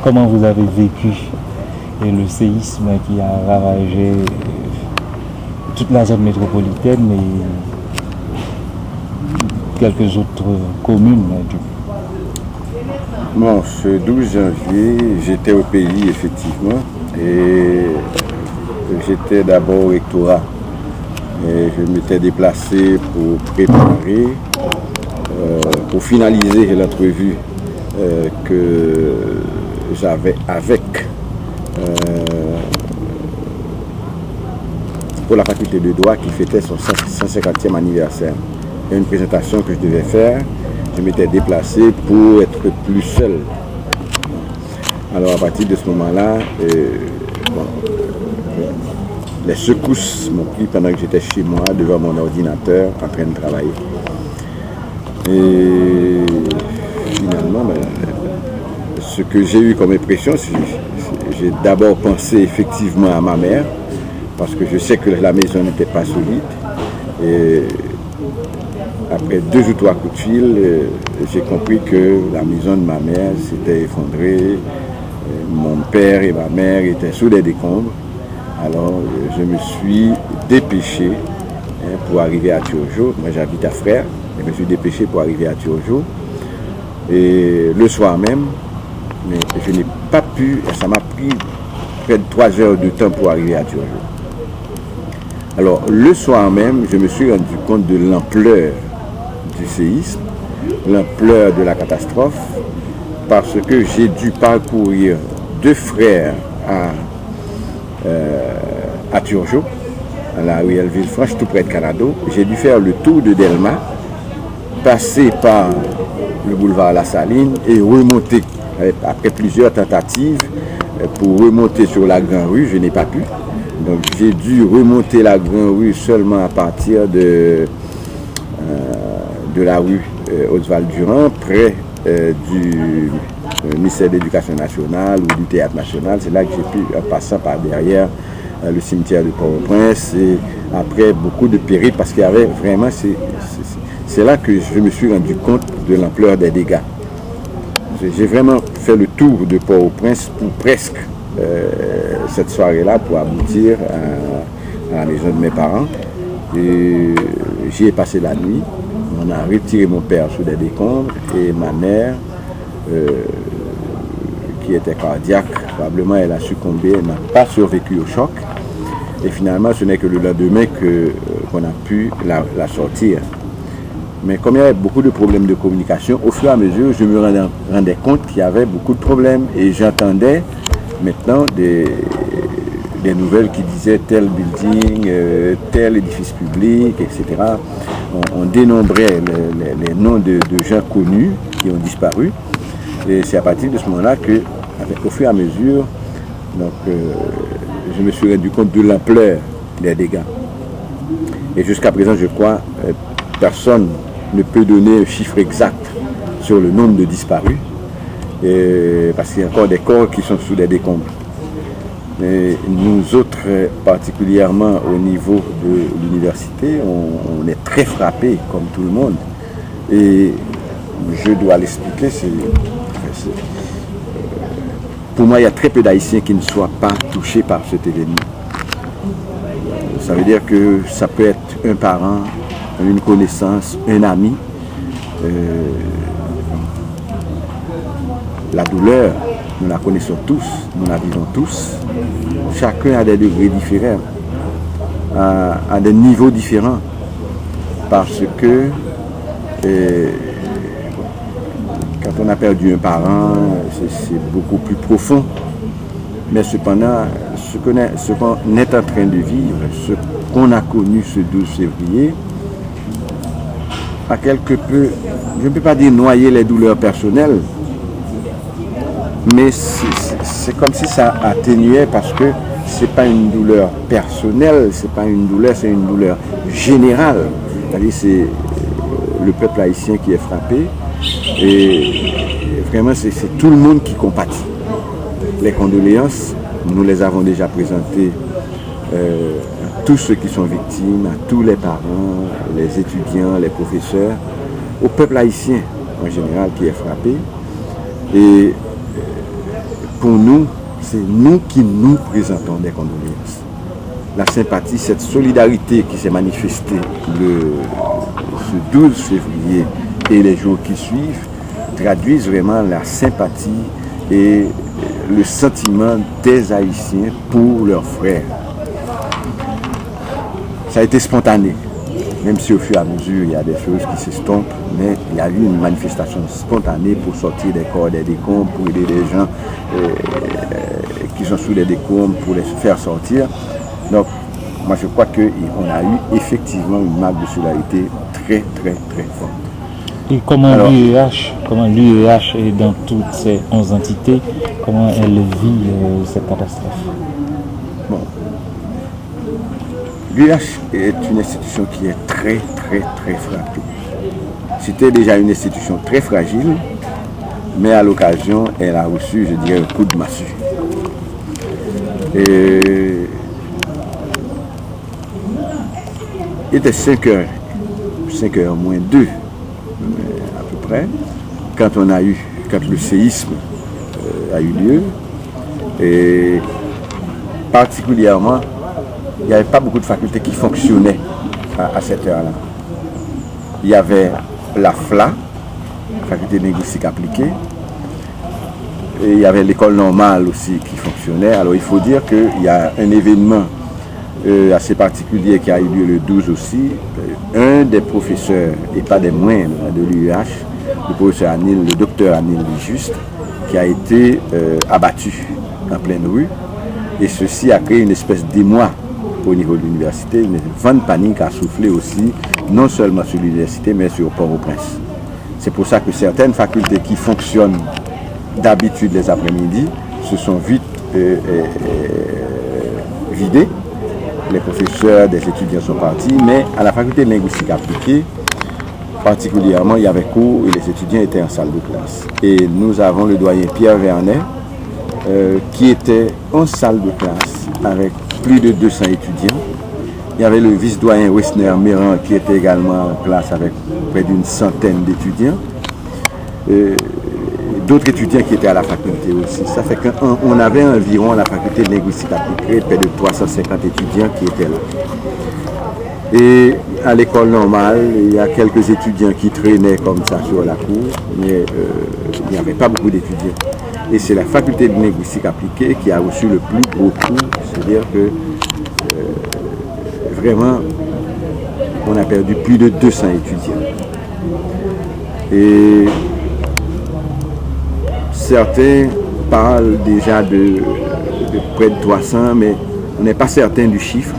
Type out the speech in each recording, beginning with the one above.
comment vous avez vécu le séisme qui a ravagé toute la zone métropolitaine et quelques autres communes du Bon, ce 12 janvier, j'étais au pays, effectivement, et j'étais d'abord au rectorat. Et je m'étais déplacé pour préparer, pour finaliser l'entrevue que j'avais avec pour la faculté de droit qui fêtait son 150e anniversaire. Et une présentation que je devais faire. Je m'étais déplacé pour être plus seul. Alors à partir de ce moment-là, les secousses m'ont pris pendant que j'étais chez moi, devant mon ordinateur, en train de travailler. Et finalement, ce que j'ai eu comme impression, j'ai d'abord pensé effectivement à ma mère, parce que je sais que la maison n'était pas solide. Et après 2 ou 3 coups de fil, j'ai compris que la maison de ma mère s'était effondrée. Mon père et ma mère étaient sous les décombres. Alors je me suis dépêché pour arriver à Turgeau. Moi j'habite à Frères. Je me suis dépêché pour arriver à Turgeau. Et le soir même, mais je n'ai pas pu, ça m'a pris près de 3 heures de temps pour arriver à Turgeau. Alors le soir même, je me suis rendu compte de l'ampleur du séisme, l'ampleur de la catastrophe, parce que j'ai dû parcourir de Frères à Turgeau, à la ruelle Villefranche, tout près de Canado. J'ai dû faire le tour de Delma, passer par le boulevard La Saline et remonter, après plusieurs tentatives, pour remonter sur la Grande Rue, je n'ai pas pu. Donc j'ai dû remonter la Grande Rue seulement à partir de la rue Oswald Durand, près du ministère de l'Éducation nationale ou du Théâtre national. C'est là que j'ai pu, en passant par derrière le cimetière de Port-au-Prince, et après beaucoup de périples, parce qu'il y avait vraiment, c'est là que je me suis rendu compte de l'ampleur des dégâts. J'ai vraiment fait le tour de Port-au-Prince pour presque cette soirée-là, pour aboutir à la maison de mes parents. Et j'y ai passé la nuit. On a retiré mon père sous des décombres et ma mère, qui était cardiaque, probablement elle a succombé, elle n'a pas survécu au choc. Et finalement, ce n'est que le lendemain qu'on a pu la sortir. Mais comme il y avait beaucoup de problèmes de communication, au fur et à mesure, je me rendais compte qu'il y avait beaucoup de problèmes. Et j'entendais maintenant des nouvelles qui disaient tel building, tel édifice public, etc. On dénombrait les noms de gens connus qui ont disparu. Et c'est à partir de ce moment-là que, au fur et à mesure, donc, je me suis rendu compte de l'ampleur des dégâts. Et jusqu'à présent, je crois, personne ne peut donner un chiffre exact sur le nombre de disparus, parce qu'il y a encore des corps qui sont sous les décombres. Et nous autres, particulièrement au niveau de l'université, on est très frappés, comme tout le monde. Et je dois l'expliquer, pour moi, il y a très peu d'Haïtiens qui ne soient pas touchés par cet événement. Ça veut dire que ça peut être un parent, une connaissance, un ami. La douleur, nous la connaissons tous, nous la vivons tous. Chacun a des degrés différents, à des niveaux différents. Parce que quand on a perdu un parent, c'est beaucoup plus profond. Mais cependant, ce qu'on est en train de vivre, ce qu'on a connu ce 12 février, a quelque peu, je ne peux pas dire noyer les douleurs personnelles, mais c'est comme si ça atténuait, parce que ce n'est pas une douleur personnelle, c'est pas une douleur, c'est une douleur générale. C'est-à-dire c'est le peuple haïtien qui est frappé, et vraiment c'est tout le monde qui compatit. Les condoléances, nous les avons déjà présentées à tous ceux qui sont victimes, à tous les parents, les étudiants, les professeurs, au peuple haïtien en général qui est frappé. Et pour nous, c'est nous qui nous présentons des condoléances. La sympathie, cette solidarité qui s'est manifestée ce 12 février et les jours qui suivent, traduisent vraiment la sympathie et le sentiment des Haïtiens pour leurs frères. Ça a été spontané, même si au fur et à mesure, il y a des choses qui s'estompent, mais il y a eu une manifestation spontanée pour sortir des corps des décombres, pour aider les gens qui sont sous les décombres, pour les faire sortir. Donc, moi je crois qu'on a eu effectivement une marque de solidarité très, très, très forte. Et comment l'UEH est dans toutes ces 11 entités, comment elle vit cette catastrophe? Bon. L'UEH est une institution qui est très, très, très frappée. C'était déjà une institution très fragile, mais à l'occasion, elle a reçu, je dirais, un coup de massue. Et il était 5 heures moins 2, à peu près, quand le séisme a eu lieu. Et particulièrement, il n'y avait pas beaucoup de facultés qui fonctionnaient à cette heure-là. Il y avait la FLA, faculté de linguistique appliquée, et il y avait l'école normale aussi qui fonctionnait. Alors il faut dire qu'il y a un événement assez particulier qui a eu lieu le 12 aussi. Un des professeurs, et pas des moindres, de l'UEH, le docteur Anil Juste, qui a été abattu en pleine rue. Et ceci a créé une espèce d'émoi au niveau de l'université. Une vent de panique a soufflé aussi, non seulement sur l'université, mais sur Port-au-Prince. C'est pour ça que certaines facultés qui fonctionnent d'habitude les après-midi se sont vite vidées. Les professeurs, des étudiants sont partis, mais à la faculté de linguistique appliquée, particulièrement, il y avait cours et les étudiants étaient en salle de classe. Et nous avons le doyen Pierre Vernet, qui était en salle de classe avec plus de 200 étudiants. Il y avait le vice-doyen Wessner Méran qui était également en classe avec près d'une centaine d'étudiants. D'autres étudiants qui étaient à la faculté aussi. Ça fait qu'on avait environ à la faculté de linguistique appliquée près de 350 étudiants qui étaient là. Et à l'école normale, il y a quelques étudiants qui traînaient comme ça sur la cour, mais il n'y avait pas beaucoup d'étudiants. Et c'est la faculté de linguistique appliquée qui a reçu le plus gros coup, c'est-à-dire que vraiment, on a perdu plus de 200 étudiants. Et certains parlent déjà de près de 300, mais on n'est pas certain du chiffre.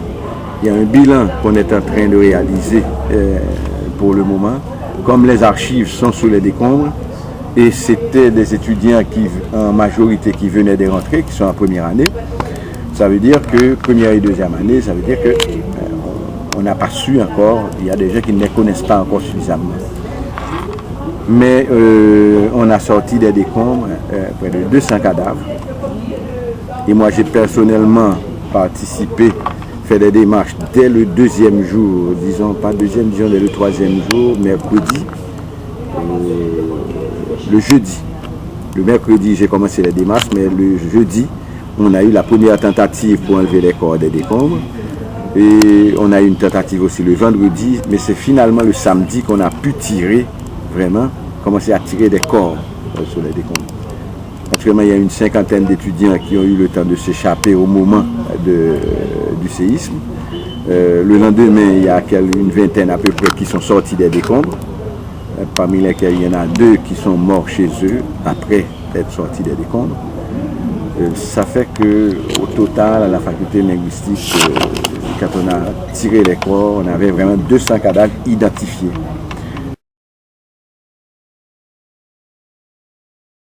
Il y a un bilan qu'on est en train de réaliser pour le moment. Comme les archives sont sous les décombres, et c'était des étudiants en majorité qui venaient de rentrer, qui sont en première année, ça veut dire que première et deuxième année, ça veut dire que on n'a pas su encore, il y a des gens qui ne les connaissent pas encore suffisamment. Mais on a sorti des décombres, près de 200 cadavres. Et moi, j'ai personnellement participé, fait des démarches dès le deuxième jour, disons pas deuxième, disons dès le troisième jour, mercredi, le jeudi. Le mercredi, j'ai commencé les démarches, mais le jeudi, on a eu la première tentative pour enlever les corps des décombres. Et on a eu une tentative aussi le vendredi, mais c'est finalement le samedi qu'on a pu tirer, vraiment, commencer à tirer des corps sur les décombres. Actuellement, il y a une cinquantaine d'étudiants qui ont eu le temps de s'échapper au moment du séisme. Le lendemain, il y a une vingtaine à peu près qui sont sortis des décombres. Parmi lesquels il y en a 2 qui sont morts chez eux après être sortis des décombres. Ça fait qu'au total, à la faculté linguistique, quand on a tiré les corps, on avait vraiment 200 cadavres identifiés.